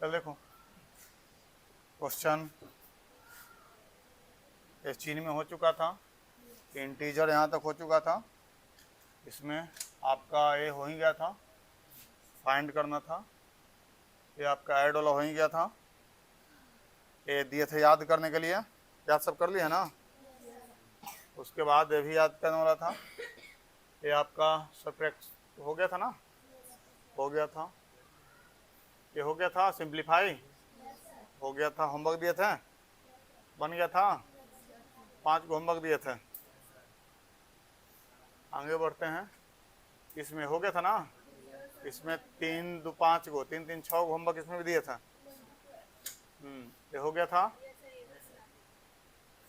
चल देखो क्वेश्चन इस चीन में हो चुका था, इंटीजर यहाँ तक हो चुका था, इसमें आपका ये हो ही गया था, फाइंड करना था, ये आपका ऐड वाला हो ही गया था, ये दिए थे याद करने के लिए, याद सब कर लिए ना। उसके बाद ये भी याद करने वाला था, ये आपका सब्ट्रैक्ट हो गया था ना, हो गया था, ये हो गया था, सिंप्लीफाई हो गया था, होमवर्क दिए थे, बन गया था, 5 को होमवर्क दिए थे। आगे बढ़ते हैं, इसमें हो गया था ना, इसमें 3 2 5 को 3 3 6 को होमवर्क इसमें भी दिए थे। ये हो गया था।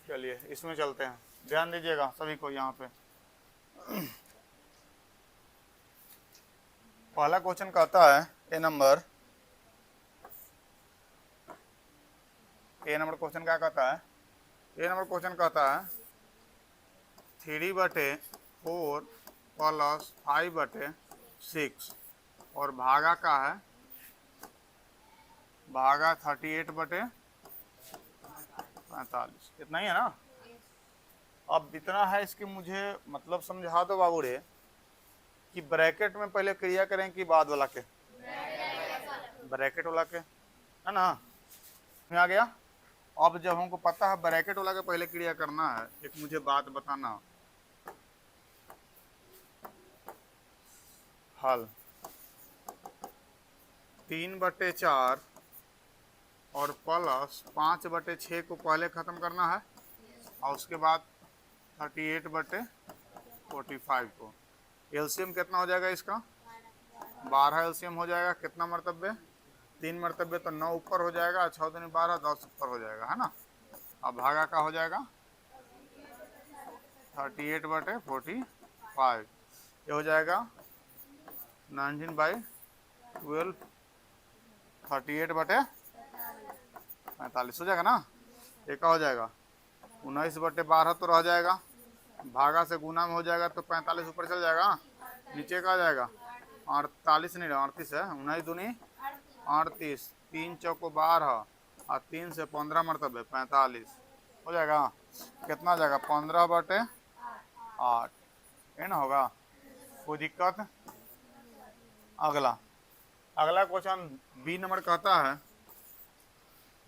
चलिए इसमें चलते हैं, ध्यान दीजिएगा सभी को यहाँ पे। पहला क्वेश्चन कहता है ए नंबर क्वेश्चन क्या कहता है, ए नंबर क्वेश्चन कहता है 3/4 प्लस 5/6 और भागा का है, भागा 38/45, इतना ही है ना। अब इतना है, इसके मुझे मतलब समझा दो बाबू रे कि ब्रैकेट में पहले क्रिया करें कि बाद वाला के, ब्रैकेट वाला के, है ना, आ गया। अब जब हमको पता है ब्रैकेट वाला के पहले क्रिया करना है, एक मुझे बात बताना, हल 3/4 और प्लस 5/6 को पहले खत्म करना है और उसके बाद 38/45 को। एलसीएम कितना हो जाएगा इसका, 12 एलसीएम हो जाएगा। कितना मरतबे, 3 मरतबे, तो 9 ऊपर हो जाएगा, 6 दूनी 12, 10 ऊपर हो जाएगा, है ना। अब भागा का हो जाएगा 38/45, ये हो जाएगा 19/12, 38/45 हो जाएगा ना। एक हो जाएगा 19/12 तो रह जाएगा, भागा से गुना में हो जाएगा तो 45 ऊपर चल जाएगा, नीचे का आ जाएगा 48, नहीं 38 है, 19 दूनी 38, 3 चौको 12 और 3 से 15 मरतबे 45 हो जाएगा। कितना जाएगा, 15/8, ये ना होगा, कोई दिक्कत। अगला क्वेश्चन बी नंबर कहता है,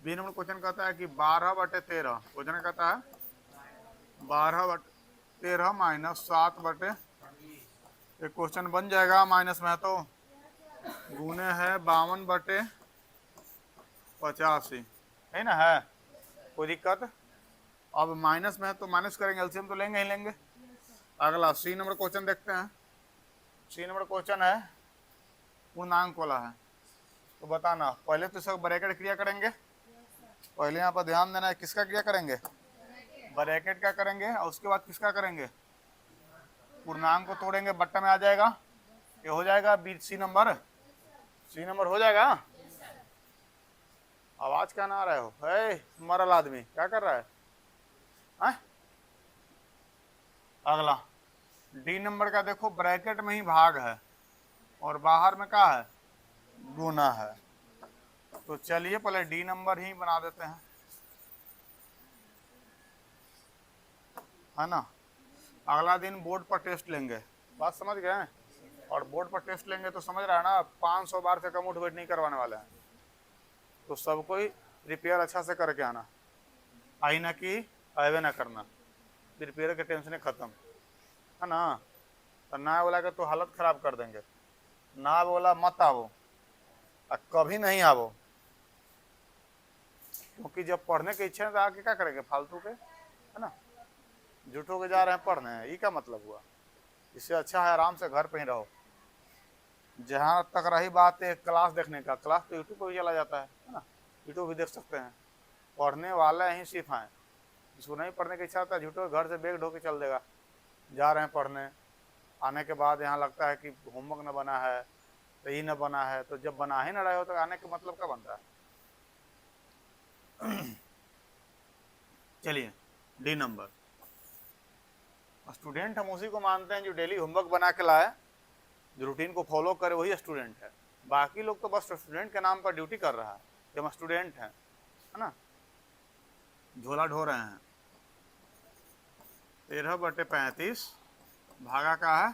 बी नंबर क्वेश्चन कहता है कि 12/13, क्वेश्चन कहता है 12/13 माइनस 7/, एक क्वेश्चन बन जाएगा, माइनस में है तो गुने है 52/85, है ना, है कोई दिक्कत। अब माइनस में है तो माइनस करेंगे, एलसीएम तो लेंगे ही लेंगे। अगला सी नंबर क्वेश्चन देखते हैं, सी नंबर क्वेश्चन है पूर्णांक वाला है, तो बताना, पहले तो सब ब्रैकेट क्रिया करेंगे, पहले यहाँ पर ध्यान देना है, किसका क्रिया करेंगे, ब्रैकेट का करेंगे, और उसके बाद किसका करेंगे, पूर्णांक को तोड़ेंगे, बट्टा में आ जाएगा, ये हो जाएगा बी, सी नंबर हो जाएगा। आवाज क्या ना आ रहे हो, है मरल आदमी क्या कर रहा है? अगला डी नंबर का देखो, ब्रैकेट में ही भाग है और बाहर में क्या है, गुना है, तो चलिए पहले डी नंबर ही बना देते हैं, है ना। अगला दिन बोर्ड पर टेस्ट लेंगे, बात समझ गए, और बोर्ड पर टेस्ट लेंगे तो समझ रहा है ना, 500 बार से कम उठ बैठ नहीं करवाने वाले हैं, तो सबको ही रिपेयर अच्छा से करके आना, आई ना कि अवे ना करना, रिपेयर के टेंशन खत्म, है ना। तो ना बोला के तो हालत खराब कर देंगे, ना बोला मत आवो, कभी नहीं आवो, क्योंकि जब पढ़ने की इच्छा है तो आके क्या करेंगे फालतू के, है ना, झूठों के जा रहे हैं पढ़ने, ये क्या मतलब हुआ। इससे अच्छा है आराम से घर पे ही रहो। जहाँ तक रही बात है क्लास देखने का, क्लास तो यूट्यूब पर भी चला जाता है ना, यूट्यूब भी देख सकते हैं, पढ़ने वाले ही सिर्फ हैं, जिसको नहीं पढ़ने की इच्छा होता है झूठो घर से बैग ढो के चल देगा, जा रहे हैं पढ़ने, आने के बाद यहाँ लगता है कि होमवर्क न बना है, तो ये न बना है, तो जब बना ही न रहे हो तो आने का मतलब क्या बनता है। चलिए डी नंबर, स्टूडेंट हम उसी को मानते हैं जो डेली होमवर्क बना के लाए, जो रूटीन को फॉलो करे वही स्टूडेंट है, बाकी लोग तो बस स्टूडेंट के नाम पर ड्यूटी कर रहा है, कि हम स्टूडेंट हैं, है ना, झोला ढो रहे हैं। 13/35 भागा का है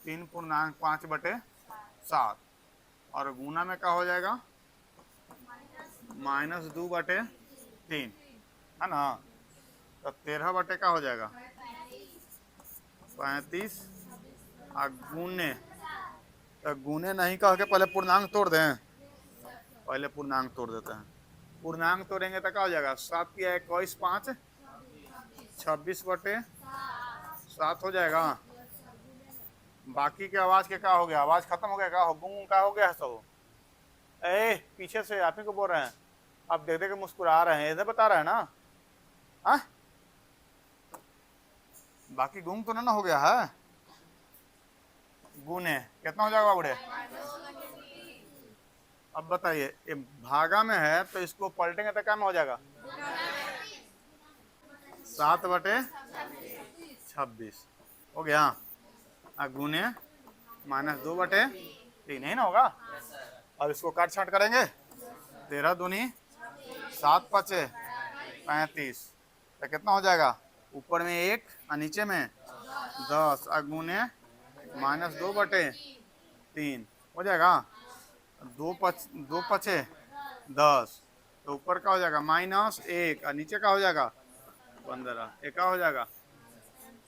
3.5/7 और गुना में क्या हो जाएगा -2/3, है ना। तो 13 बटे क्या हो जाएगा 35 और गुने, तो गुने नहीं कह के पहले पूर्णांक तोड़ दें, पहले पूर्णांक तोड़ देते हैं। पूर्णांक तोड़ेंगे तो क्या हो जाएगा 7 की 21 5 26/7 हो जाएगा। बाकी के आवाज के क्या हो गया, आवाज खत्म हो गया, क्या हो गुंग क्या हो गया सब। ए पीछे से आप ही को बोल रहे हैं, आप देख देख के मुस्कुरा रहे हैं, इधर बता रहे हैं ना। हा? बाकी गुंग तो ना हो गया है। गुने कितना हो जाएगा बड़े। अब बताइए ये भागा में है तो इसको पलटेंगे तो क्या में हो जाएगा 7/26 हो गया। गुने -2/3 ही ना होगा। अब इसको काट छाट करेंगे 13 दूनी 7 5 35 तो कितना हो जाएगा ऊपर में 1 और नीचे में 10 गुने -2/3 हो जाएगा। 2 5 10 तो ऊपर का हो जाएगा -1 और नीचे का हो जाएगा 15। एक का हो जाएगा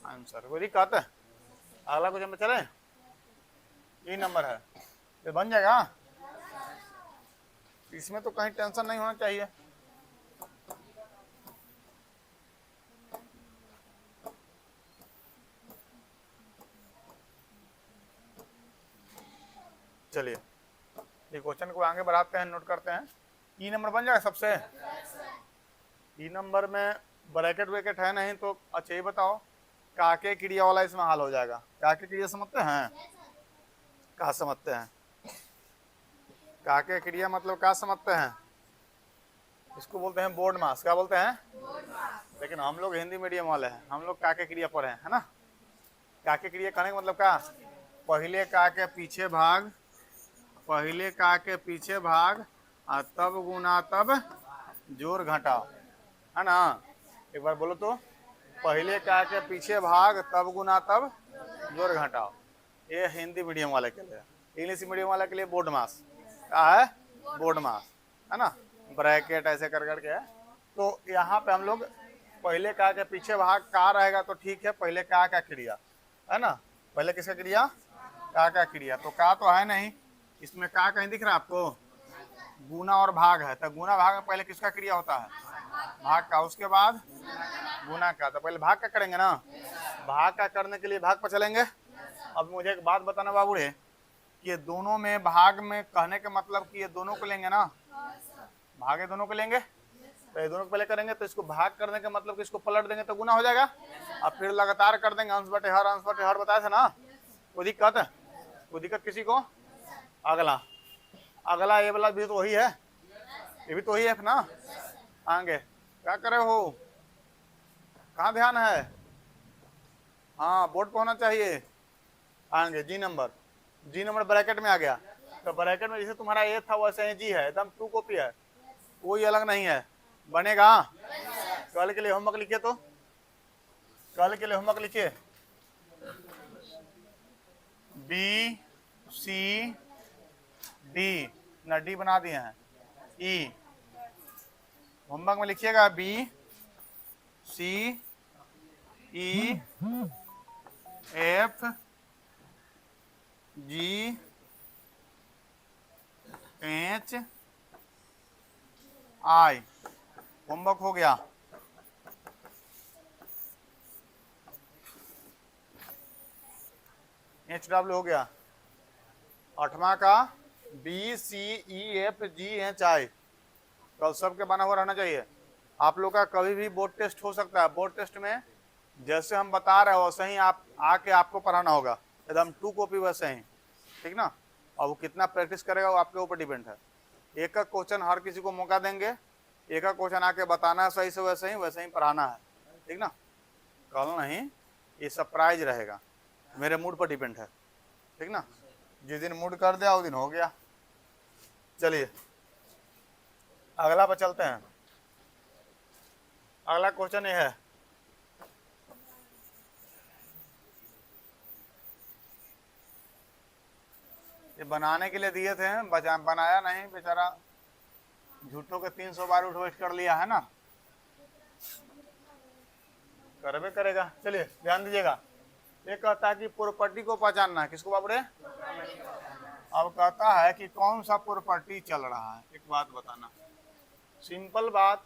आंसर। कोई दिक्कत है। अगला क्वेश्चन में चले, ये नंबर है, ये बन जाएगा। इसमें तो कहीं टेंशन नहीं होना चाहिए। चलिए ये क्वेश्चन को आगे बढ़ाते हैं, नोट करते हैं। ई नंबर बन जाएगा सबसे। ई नंबर में ब्रैकेट व्रैकेट है नहीं तो अच्छा ये बताओ काके क्रिया वाला इसमें हाल हो जाएगा। काके क्रिया समझते हैं, क्या समझते हैं, काके क्रिया मतलब क्या समझते हैं। इसको बोलते हैं बोर्ड मास। क्या बोलते हैं, लेकिन हम लोग हिंदी मीडियम वाले हैं, हम लोग काके क्रिया पढ़े हैं, है ना। काके क्रिया कहने का मतलब क्या, पहले का के पीछे भाग, पहले का के पीछे भाग और तब गुना तब जोड़ घटाओ, है ना। एक बार बोलो तो, पहले का के पीछे भाग तब गुना तब जोड़ घटाओ। ये हिंदी मीडियम वाले के लिए। इंग्लिश मीडियम वाले के लिए बोर्ड मास। क्या है बोर्ड मास, है ना, ब्रैकेट ऐसे कर करके है। तो यहाँ पे हम लोग पहले का के पीछे भाग का रहेगा तो ठीक है, पहले का क्रिया है ना, पहले किसका क्रिया का क्रिया। तो का तो है नहीं इसमें, का कहीं दिख रहा है आपको, गुना और भाग है। तो गुना भाग में पहले किसका क्रिया होता है भाग का, उसके बाद गुना का। तो पहले भाग का करेंगे ना, भाग का करने के लिए भाग पर चलेंगे। अब मुझे एक बात बताना बाबू रे, ये दोनों में भाग में कहने का मतलब कि ये दोनों को लेंगे ना, भागे दोनों को लेंगे। तो ये दोनों को पहले करेंगे तो इसको भाग करने का मतलब कि इसको पलट देंगे तो गुना हो जाएगा। अब फिर लगातार कर देंगे, अंश बटे हर, अंश बटे हर बताया था ना। कोई दिक्कत है, कोई दिक्कत किसी को। अगला अगला ये वाला भी तो वही है, ये भी तो वही है ना। आगे क्या करे हो, कहाँ ध्यान है, हाँ बोर्ड पे होना चाहिए। आगे जी नंबर ब्रैकेट में आ गया। तो ब्रैकेट में जैसे तुम्हारा ए था वैसे ही जी है, एकदम टू कॉपी है, कोई अलग नहीं है। बनेगा। कल के लिए होमवर्क लिखिए, तो कल के लिए होमवर्क लिखिए बी सी डी, ना डी बना दिए हैं, ई होमवर्क में लिखिएगा B C E F G H I. Homework हो गया। HW हो गया। 8वां का BCEFGHI कल सबके बना हुआ रहना चाहिए। आप लोग का कभी भी बोर्ड टेस्ट हो सकता है। बोर्ड टेस्ट में जैसे हम बता रहे हो वैसे ही आप आके आपको पढ़ाना होगा, एकदम टू कॉपी वैसे ही, ठीक ना। और वो कितना प्रैक्टिस करेगा वो आपके ऊपर डिपेंड है। एक एक क्वेश्चन हर किसी को मौका देंगे, एक एक क्वेश्चन आके बताना है सही से, वैसे ही पढ़ाना है, ठीक ना। कल नहीं, ये सरप्राइज रहेगा, मेरे मूड पर डिपेंड है, ठीक ना। जिस दिन मूड कर दिया उस दिन हो गया। चलिए अगला पर चलते हैं। अगला क्वेश्चन ये है, ये बनाने के लिए दिए थे, बनाया नहीं बेचारा, झूठों के 300 बार उठ बैठ कर लिया है ना, करबे करेगा। चलिए ध्यान दीजिएगा, ये कहता है कि प्रॉपर्टी को पहचानना है, किसको बाबू रे? अब कहता है कि कौन सा प्रॉपर्टी चल रहा है, एक बात बताना। सिंपल बात,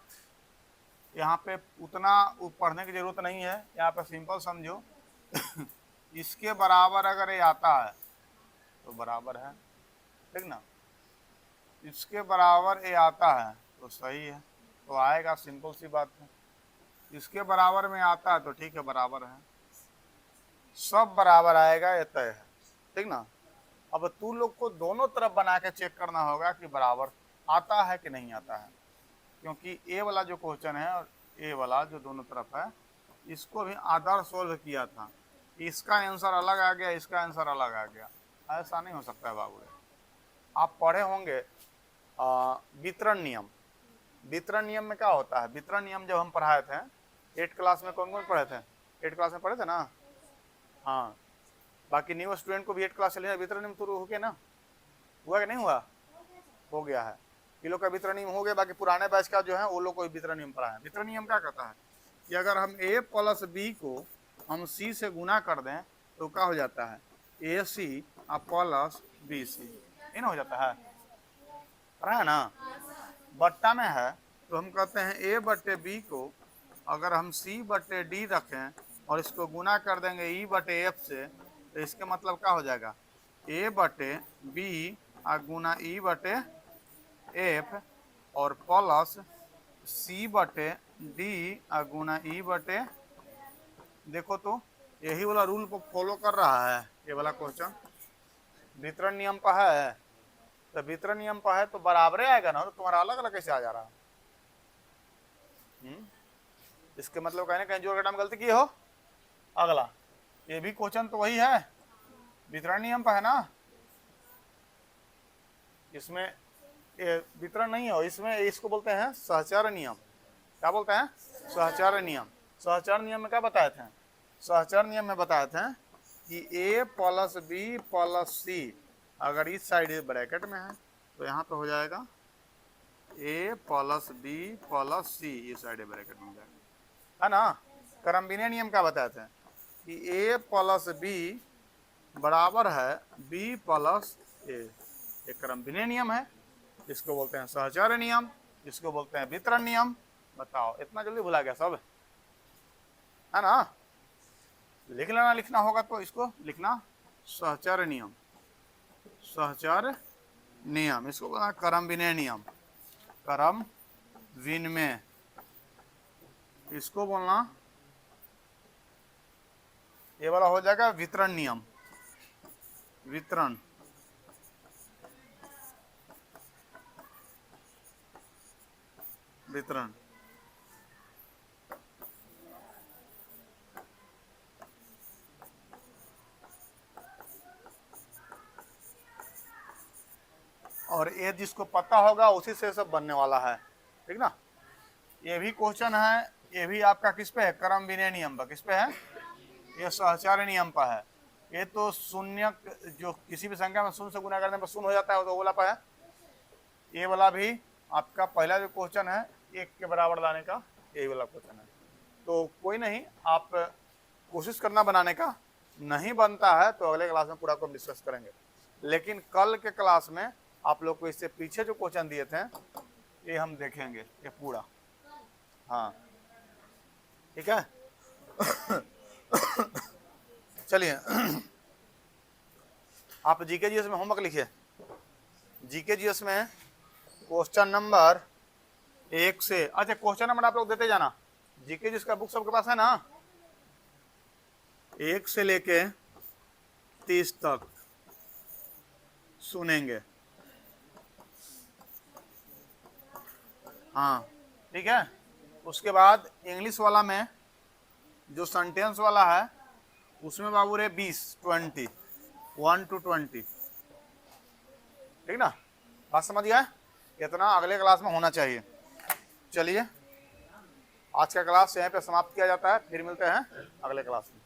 यहाँ पे उतना पढ़ने की जरूरत नहीं है, यहाँ पे सिंपल समझो इसके बराबर अगर ये आता है तो बराबर है, ठीक ना, इसके बराबर ये आता है तो सही है, तो आएगा, सिंपल सी बात है। इसके बराबर में आता है तो ठीक है, बराबर है, सब बराबर आएगा, ये तय है, ठीक ना। अब तू लोग को दोनों तरफ बना के चेक करना होगा कि बराबर आता है कि नहीं आता है, क्योंकि ए वाला जो क्वेश्चन है और ए वाला जो दोनों तरफ है, इसको भी आधार सोल्व किया था, इसका आंसर अलग आ गया, इसका आंसर अलग आ गया, ऐसा नहीं हो सकता है बाबू। आप पढ़े होंगे वितरण नियम। वितरण नियम में क्या होता है, वितरण नियम जब हम पढ़ाए थे 8 क्लास में, कौन कौन पढ़े थे? 8 क्लास में पढ़े थे ना, हाँ। बाकी न्यू स्टूडेंट को भी 8 क्लास चले, वितरण नियम शुरू हो गया ना, हुआ कि नहीं हुआ? हो गया है, ये लोग का वितरण नियम हो गया, बाकी पुराने बैच का जो है वो लोग को वितरण नियम पढ़ा है। वितरण नियम क्या कहता है कि अगर हम a प्लस बी को हम c से गुना कर दें तो क्या हो जाता है, AC प्लस BC, इन हो जाता है, पढ़ा है ना। बट्टा में है तो हम कहते हैं a बटे b को अगर हम c बटे d रखें और इसको गुना कर देंगे e बटे f से, तो इसके मतलब क्या हो जाएगा, a बटे b गुना e बटे f और प्लस c बटे d गुना e बटे, देखो तो यही वाला रूल को फॉलो कर रहा है ये वाला क्वेश्चन, वितरण नियम पर है, तो वितरण नियम पर है तो बराबर आएगा ना, तो तुम्हारा अलग अलग कैसे आ जा रहा है? इसके मतलब कहने कहीं जोड़ घटा में गलती की हो। अगला ये भी क्वेश्चन तो वही है, वितरण नियम पर है ना, इसमें ये वितरण नहीं हो, इसमें इसको बोलते हैं सहचार नियम। क्या बोलते हैं? सहचार नियम। सहचार नियम में क्या बताए थे? सहचार नियम में बताए थे कि a प्लस बी प्लस सी अगर इस साइड ब्रैकेट में है तो यहाँ पे हो जाएगा a प्लस बी प्लस सी, इस साइड ब्रैकेट में हो जाएगा, है ना। क्रमविनय नियम क्या बताए थे कि a प्लस बी बराबर है b प्लस a, एक क्रमविनय नियम है, इसको बोलते हैं सहचार नियम, इसको बोलते हैं वितरण नियम। बताओ इतना जल्दी भुला गया सब, है ना। लिख लेना, लिखना होगा तो इसको लिखना सहचार नियम, सहचार नियम, इसको बोलना क्रम विनय नियम, क्रम विनिमय, इसको बोलना ये वाला हो जाएगा वितरण नियम, वितरण, वितरण। और ये जिसको पता होगा उसी से सब बनने वाला है, ठीक ना। ये भी क्वेश्चन है, ये भी आपका किस पे है? क्रम विनय नियम पर। किस पे है? ये सहचार नियम पर है। ये तो शून्य जो किसी भी संख्या में शून्य से गुना करने पर शून्य हो जाता है, तो वाला पर है। ये वाला भी आपका पहला जो क्वेश्चन है 1 के बराबर लाने का, यही वाला क्वेश्चन है। तो कोई नहीं, आप कोशिश करना बनाने का, नहीं बनता है तो अगले क्लास में पूरा को डिस्कस करेंगे। लेकिन कल के क्लास में आप लोग को इससे पीछे जो क्वेश्चन दिए थे ये हम देखेंगे, ये पूरा, हाँ ठीक है। चलिए आप जीके जीएस में होमवर्क लिखिए। जीके जीएस में क्वेश्चन नंबर 1 से, अच्छा क्वेश्चन नंबर आप लोग देते जाना, जीके जीएस का बुक सबके पास है ना, 1 से लेके 30 तक सुनेंगे, हाँ ठीक है। उसके बाद इंग्लिश वाला में जो सेंटेंस वाला है उसमें बाबू रे 20 1 to 20, ठीक ना, बात समझ गया? इतना अगले क्लास में होना चाहिए। चलिए आज का क्लास यहीं पे समाप्त किया जाता है, फिर मिलते हैं अगले क्लास में।